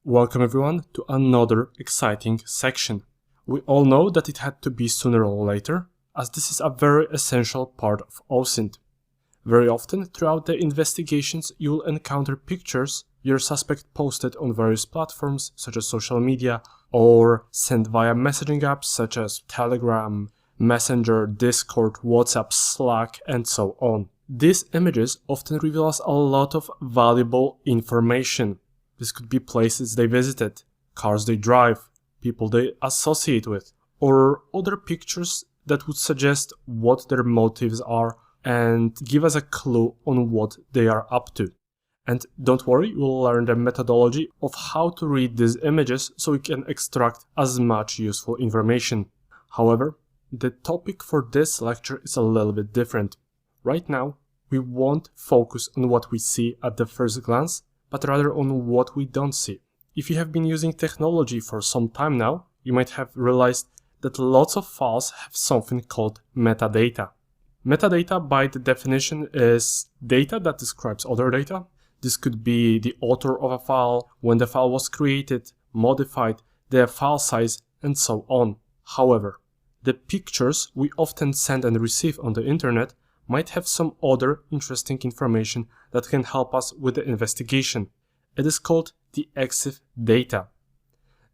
Welcome everyone to another exciting section. We all know that it had to be sooner or later, as this is a very essential part of OSINT. Very often throughout the investigations you will encounter pictures your suspect posted on various platforms such as social media or sent via messaging apps such as Telegram, Messenger, Discord, WhatsApp, Slack, and so on. These images often reveal us a lot of valuable information. This could be places they visited, cars they drive, people they associate with, or other pictures that would suggest what their motives are and give us a clue on what they are up to. And don't worry, you will learn the methodology of how to read these images so we can extract as much useful information. However, the topic for this lecture is a little bit different. Right now, we won't focus on what we see at the first glance, but rather on what we don't see. If you have been using technology for some time now, you might have realized that lots of files have something called metadata. Metadata, by the definition, is data that describes other data. This could be the author of a file, when the file was created, modified, the file size, and so on. However, the pictures we often send and receive on the internet might have some other interesting information that can help us with the investigation. It is called the EXIF data.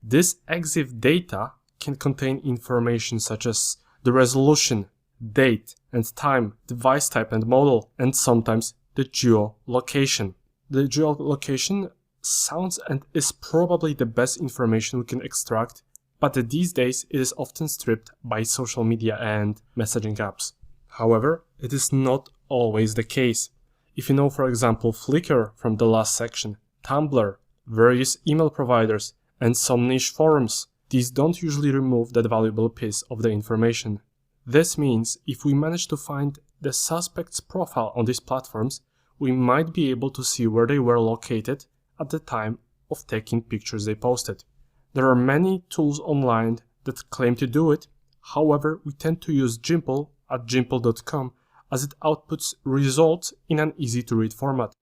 This EXIF data can contain information such as the resolution, date and time, device type and model, and sometimes the geolocation. The geolocation sounds and is probably the best information we can extract, but these days it is often stripped by social media and messaging apps. However, it is not always the case. If you know, for example, Flickr from the last section, Tumblr, various email providers, and some niche forums, these don't usually remove that valuable piece of the information. This means if we manage to find the suspect's profile on these platforms, we might be able to see where they were located at the time of taking pictures they posted. There are many tools online that claim to do it. However, we tend to use Gimple at gimple.com as it outputs results in an easy-to-read format.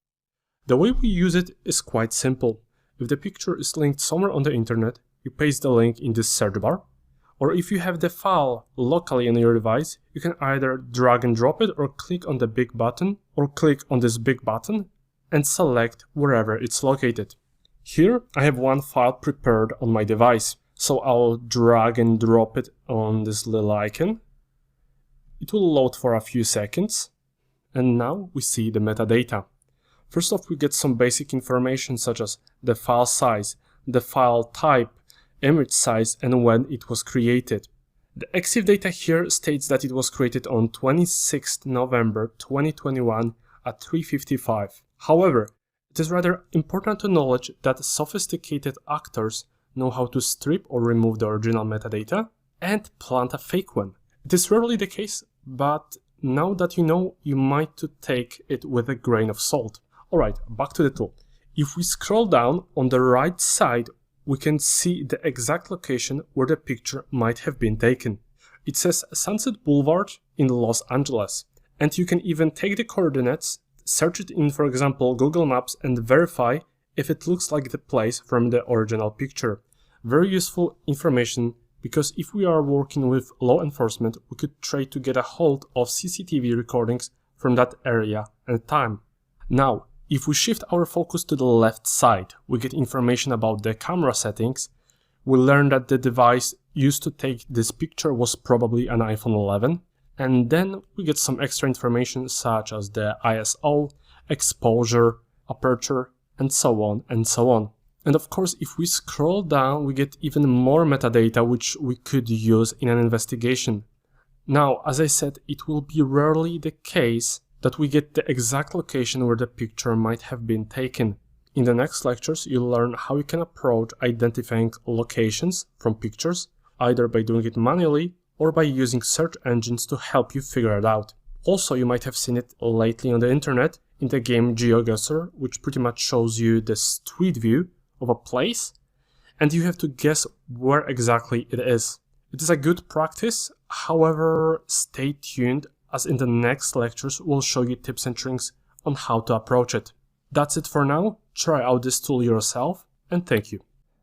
The way we use it is quite simple. If the picture is linked somewhere on the internet, you paste the link in this search bar, or if you have the file locally on your device, you can either drag and drop it or click on the big button, or click on this big button and select wherever it's located. Here I have one file prepared on my device, so I'll drag and drop it on this little icon. It will load for a few seconds, and now we see the metadata. First off, we get some basic information such as the file size, the file type, image size, and when it was created. The EXIF data here states that it was created on 26th November 2021 at 3:55. However, it is rather important to acknowledge that sophisticated actors know how to strip or remove the original metadata and plant a fake one. It is rarely the case, but now that you know, you might to take it with a grain of salt. Alright, back to the tool. If we scroll down on the right side, we can see the exact location where the picture might have been taken. It says Sunset Boulevard in Los Angeles, and you can even take the coordinates, search it in, for example, Google Maps, and verify if it looks like the place from the original picture. Very useful information, because if we are working with law enforcement, we could try to get a hold of CCTV recordings from that area and time. Now, if we shift our focus to the left side, we get information about the camera settings. We learn that the device used to take this picture was probably an iPhone 11. And then we get some extra information such as the ISO, exposure, aperture, and so on and so on. And of course, if we scroll down, we get even more metadata which we could use in an investigation. Now, as I said, it will be rarely the case that we get the exact location where the picture might have been taken. In the next lectures, you'll learn how you can approach identifying locations from pictures, either by doing it manually or by using search engines to help you figure it out. Also, you might have seen it lately on the internet in the game GeoGuessr, which pretty much shows you the street view of a place, and you have to guess where exactly it is. It is a good practice, however, stay tuned, as in the next lectures we'll show you tips and tricks on how to approach it. That's it for now. Try out this tool yourself, and thank you.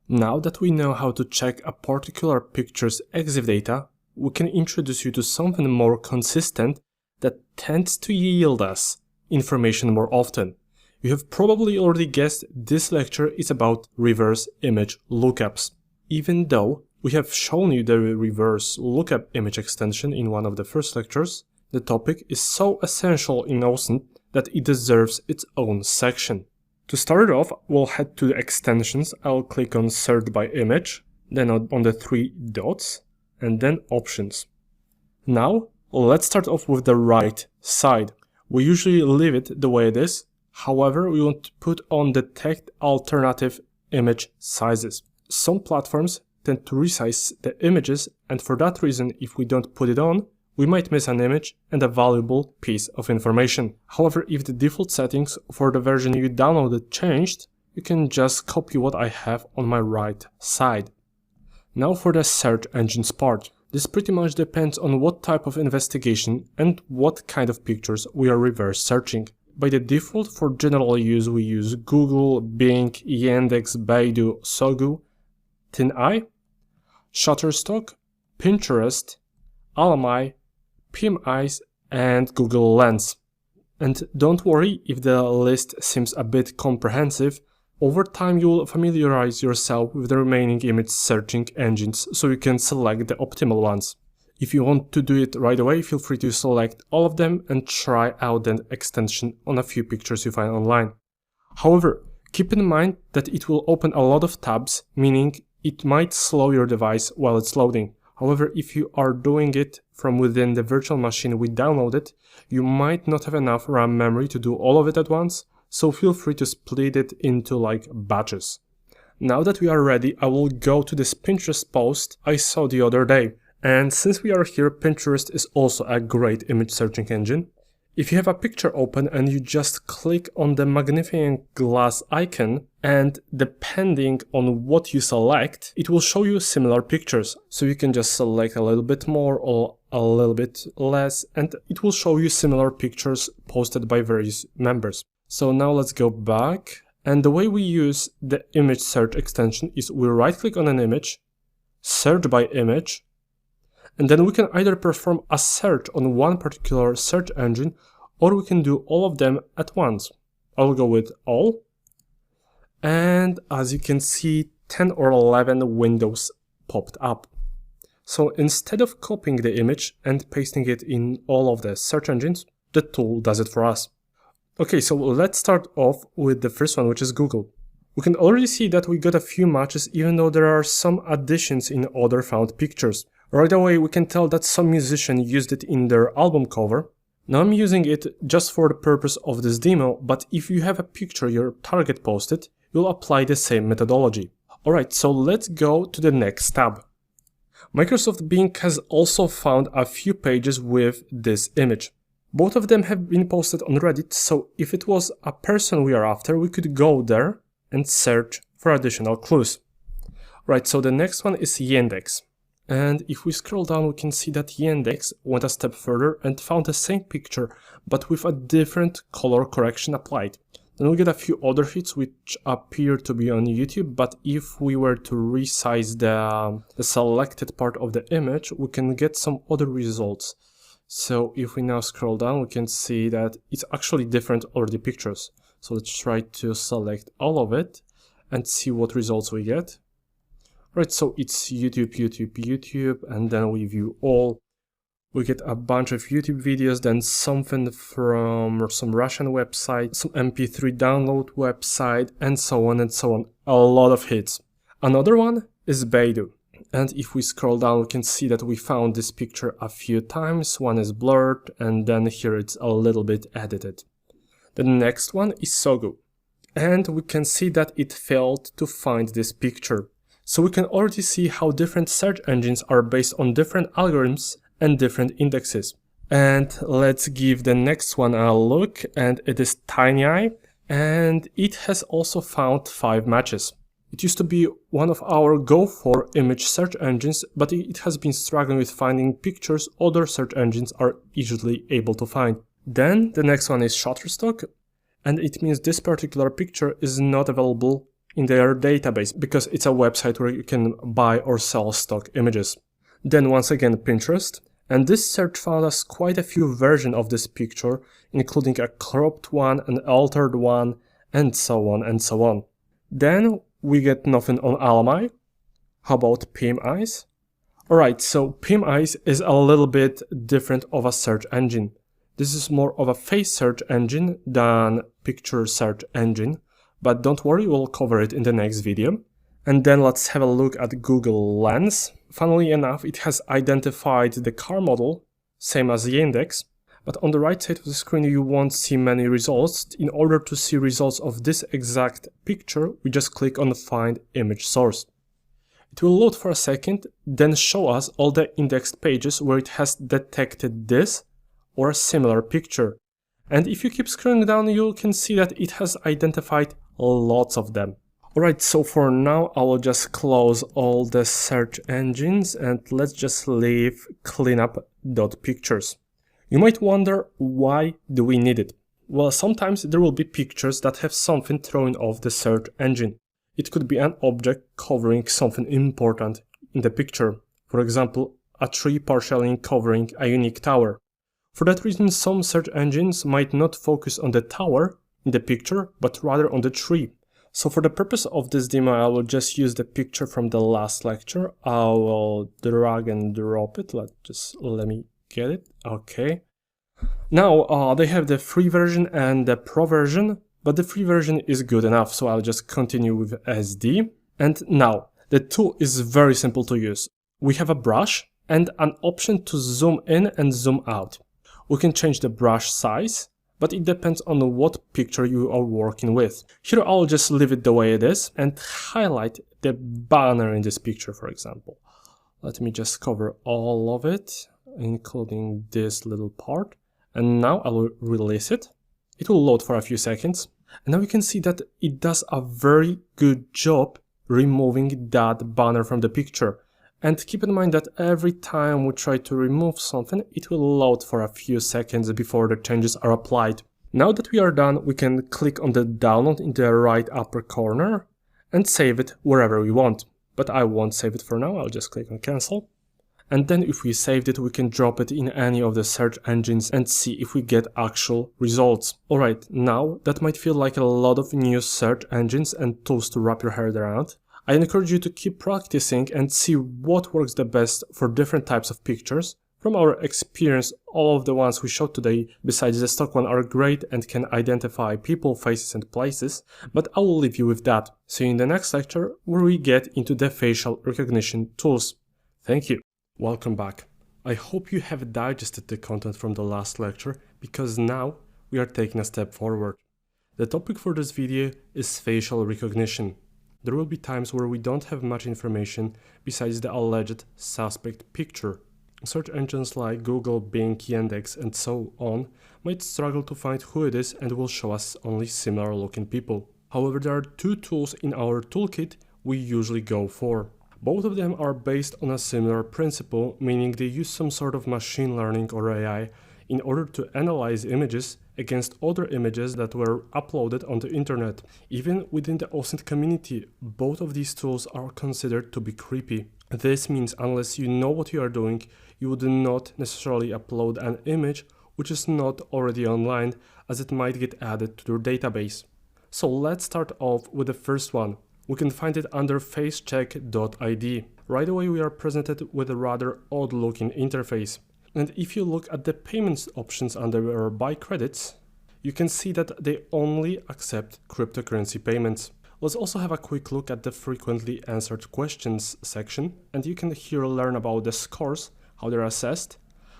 Now that we know how to check a particular picture's EXIF data, we can introduce you to something more consistent that tends to yield us information more often. You have probably already guessed this lecture is about reverse image lookups. Even though we have shown you the reverse lookup image extension in one of the first lectures, the topic is so essential in OSINT that it deserves its own section. To start off, we'll head to the extensions. I'll click on Search by Image, then on the three dots, and then Options. Now, let's start off with the right side. We usually leave it the way it is. However, we want to put on Detect Alternative Image Sizes. Some platforms tend to resize the images, and for that reason, if we don't put it on, we might miss an image and a valuable piece of information. However, if the default settings for the version you downloaded changed, you can just copy what I have on my right side. Now for the search engines part. This pretty much depends on what type of investigation and what kind of pictures we are reverse searching. By the default, for general use, we use Google, Bing, Yandex, Baidu, Sogu, TinEye, Shutterstock, Pinterest, Alamai, PMIs, and Google Lens. And don't worry if the list seems a bit comprehensive. Over time you will familiarize yourself with the remaining image searching engines so you can select the optimal ones. If you want to do it right away, feel free to select all of them and try out the extension on a few pictures you find online. However, keep in mind that it will open a lot of tabs, meaning it might slow your device while it's loading. However, if you are doing it from within the virtual machine we downloaded, you might not have enough RAM memory to do all of it at once, so feel free to split it into like batches. Now that we are ready, I will go to this Pinterest post I saw the other day. And since we are here, Pinterest is also a great image searching engine. If you have a picture open and you just click on the magnifying glass icon, and depending on what you select, it will show you similar pictures. So you can just select a little bit more or a little bit less, and it will show you similar pictures posted by various members. So now let's go back. And the way we use the image search extension is we right click on an image, search by image, and then we can either perform a search on one particular search engine, or we can do all of them at once. I'll go with all. And as you can see, 10 or 11 windows popped up. So instead of copying the image and pasting it in all of the search engines, the tool does it for us. Okay, so let's start off with the first one, which is Google. We can already see that we got a few matches, even though there are some additions in other found pictures. Right away, we can tell that some musician used it in their album cover. Now I'm using it just for the purpose of this demo, but if you have a picture your target posted, you'll apply the same methodology. Alright, so let's go to the next tab. Microsoft Bing has also found a few pages with this image. Both of them have been posted on Reddit, so if it was a person we are after, we could go there and search for additional clues. Right, so the next one is Yandex. And if we scroll down, we can see that Yandex went a step further and found the same picture, but with a different color correction applied. Then we get a few other hits which appear to be on YouTube, but if we were to resize the selected part of the image, we can get some other results. So if we now scroll down, we can see that it's actually different already pictures. So let's try to select all of it and see what results we get. Right, so it's YouTube, YouTube, YouTube, and then we view all. We get a bunch of YouTube videos, then something from some Russian website, some MP3 download website, and so on and so on. A lot of hits. Another one is Baidu. And if we scroll down, we can see that we found this picture a few times. One is blurred, and then here it's a little bit edited. The next one is Sogu. And we can see that it failed to find this picture. So we can already see how different search engines are based on different algorithms and different indexes. And let's give the next one a look, and it is TinyEye, and it has also found 5 matches. It used to be one of our go-for image search engines, but it has been struggling with finding pictures other search engines are easily able to find. Then the next one is Shutterstock, and it means this particular picture is not available in their database because it's a website where you can buy or sell stock images. Then once again Pinterest, and this search found us quite a few versions of this picture, including a cropped one, an altered one, and so on and so on. Then we get nothing on Alamy. How about PimEyes? Alright, so PimEyes is a little bit different of a search engine. This is more of a face search engine than picture search engine, but don't worry, we'll cover it in the next video. And then let's have a look at Google Lens. Funnily enough, it has identified the car model, same as Yandex, but on the right side of the screen you won't see many results. In order to see results of this exact picture, we just click on Find Image Source. It will load for a second, then show us all the indexed pages where it has detected this or a similar picture. And if you keep scrolling down, you can see that it has identified lots of them. Alright, so for now I will just close all the search engines and let's just leave cleanup.pictures. You might wonder, why do we need it? Well, sometimes there will be pictures that have something thrown off the search engine. It could be an object covering something important in the picture. For example, a tree partially covering a unique tower. For that reason, some search engines might not focus on the tower in the picture, but rather on the tree. So for the purpose of this demo, I will just use the picture from the last lecture. I will drag and drop it. Let me get it. Okay. Now they have the free version and the pro version, but the free version is good enough. So I'll just continue with SD. And now the tool is very simple to use. We have a brush and an option to zoom in and zoom out. We can change the brush size, but it depends on what picture you are working with. Here I'll just leave it the way it is and highlight the banner in this picture, for example. Let me just cover all of it, including this little part. And now I will release it. It will load for a few seconds. And now you can see that it does a very good job removing that banner from the picture. And keep in mind that every time we try to remove something, it will load for a few seconds before the changes are applied. Now that we are done, we can click on the download in the right upper corner and save it wherever we want. But I won't save it for now, I'll just click on cancel. And then if we saved it, we can drop it in any of the search engines and see if we get actual results. Alright, now that might feel like a lot of new search engines and tools to wrap your head around. I encourage you to keep practicing and see what works the best for different types of pictures. From our experience, all of the ones we showed today, besides the stock one, are great and can identify people, faces and places, but I will leave you with that. See you in the next lecture where we get into the facial recognition tools. Thank you. Welcome back. I hope you have digested the content from the last lecture, because now we are taking a step forward. The topic for this video is facial recognition. There will be times where we don't have much information besides the alleged suspect picture. Search engines like Google, Bing, Yandex and so on might struggle to find who it is and will show us only similar looking people. However, there are two tools in our toolkit we usually go for. Both of them are based on a similar principle, meaning they use some sort of machine learning or AI in order to analyze images against other images that were uploaded on the internet. Even within the OSINT community, both of these tools are considered to be creepy. This means unless you know what you are doing, you would not necessarily upload an image which is not already online, as it might get added to your database. So let's start off with the first one. We can find it under facecheck.id. Right away we are presented with a rather odd looking interface. And if you look at the payments options under buy credits, you can see that they only accept cryptocurrency payments. Let's also have a quick look at the frequently answered questions section, and you can here learn about the scores, how they're assessed,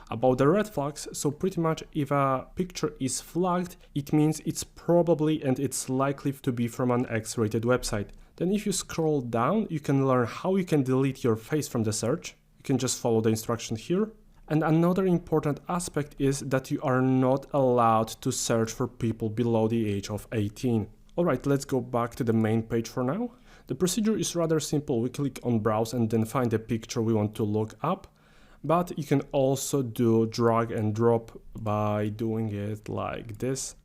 about the red flags. So pretty much if a picture is flagged, it means it's probably and it's likely to be from an X-rated website. Then if you scroll down, you can learn how you can delete your face from the search. You can just follow the instruction here. And another important aspect is that you are not allowed to search for people below the age of 18. Alright, let's go back to the main page for now. The procedure is rather simple. We click on browse and then find the picture we want to look up. But you can also do drag and drop by doing it like this.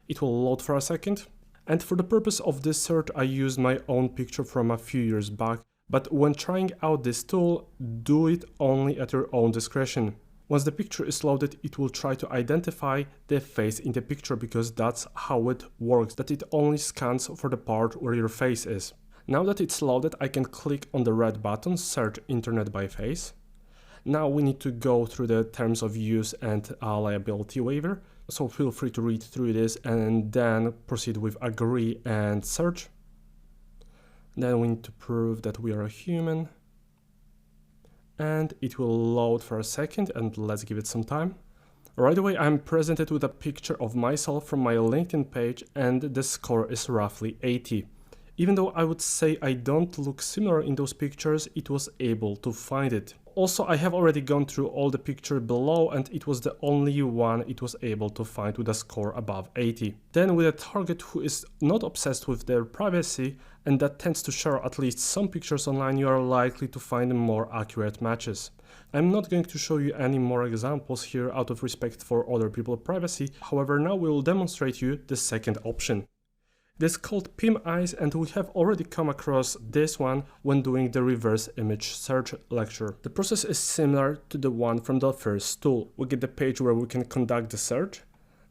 It will load for a second. And for the purpose of this search, I used my own picture from a few years back, but when trying out this tool, do it only at your own discretion. Once the picture is loaded, it will try to identify the face in the picture because that's how it works, that it only scans for the part where your face is. Now that it's loaded, I can click on the red button, search internet by face. Now we need to go through the terms of use and liability waiver. So feel free to read through this and then proceed with agree and search. Then we need to prove that we are a human. And it will load for a second and let's give it some time. Right away I'm presented with a picture of myself from my LinkedIn page and the score is roughly 80. Even though I would say I don't look similar in those pictures, it was able to find it. Also, I have already gone through all the pictures below and it was the only one it was able to find with a score above 80. Then with a target who is not obsessed with their privacy and that tends to share at least some pictures online, you are likely to find more accurate matches. I'm not going to show you any more examples here out of respect for other people's privacy, however now we will demonstrate you the second option. It is called PIM Eyes and we have already come across this one when doing the reverse image search lecture. The process is similar to the one from the first tool. We get the page where we can conduct the search,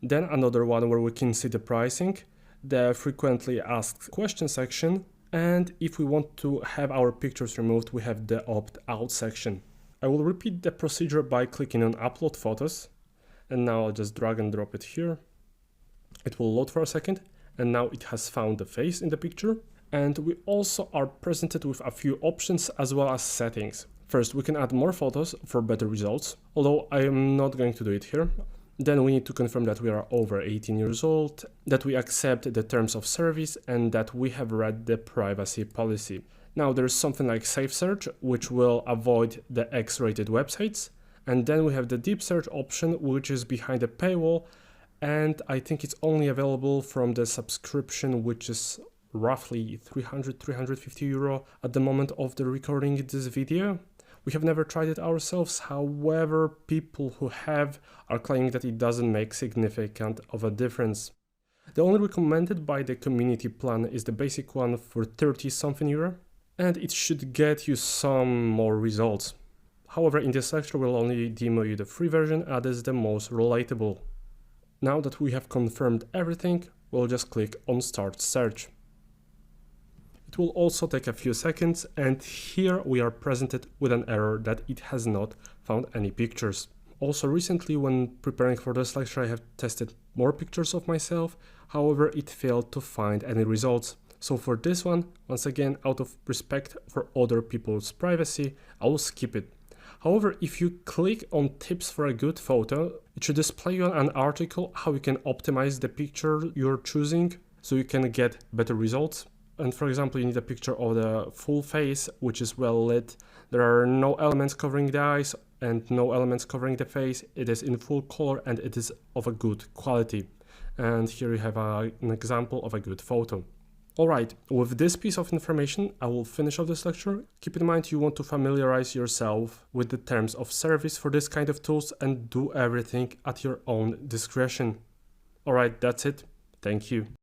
then another one where we can see the pricing, the frequently asked questions section, and if we want to have our pictures removed, we have the opt-out section. I will repeat the procedure by clicking on upload photos, and now I'll just drag and drop it here. It will load for a second. And now it has found the face in the picture. And we also are presented with a few options as well as settings. First, we can add more photos for better results, although I am not going to do it here. Then we need to confirm that we are over 18 years old, that we accept the terms of service, and that we have read the privacy policy. Now there's something like safe search, which will avoid the X-rated websites. And then we have the deep search option, which is behind the paywall. And I think it's only available from the subscription, which is roughly 350 euro at the moment of the recording this video. We have never tried it ourselves, however, people who have are claiming that it doesn't make significant of a difference. The only recommended by the community plan is the basic one for 30 something euro, and it should get you some more results. However, in this lecture we'll only demo you the free version as is the most relatable. Now that we have confirmed everything, we'll just click on Start Search. It will also take a few seconds, and here we are presented with an error that it has not found any pictures. Also recently, when preparing for this lecture, I have tested more pictures of myself, however it failed to find any results. So for this one, once again, out of respect for other people's privacy, I will skip it. However, if you click on tips for a good photo, it should display you an article how you can optimize the picture you're choosing so you can get better results. And for example, you need a picture of the full face, which is well lit. There are no elements covering the eyes and no elements covering the face. It is in full color and it is of a good quality. And here you have an example of a good photo. Alright, with this piece of information, I will finish off this lecture. Keep in mind you want to familiarize yourself with the terms of service for this kind of tools and do everything at your own discretion. Alright, that's it. Thank you.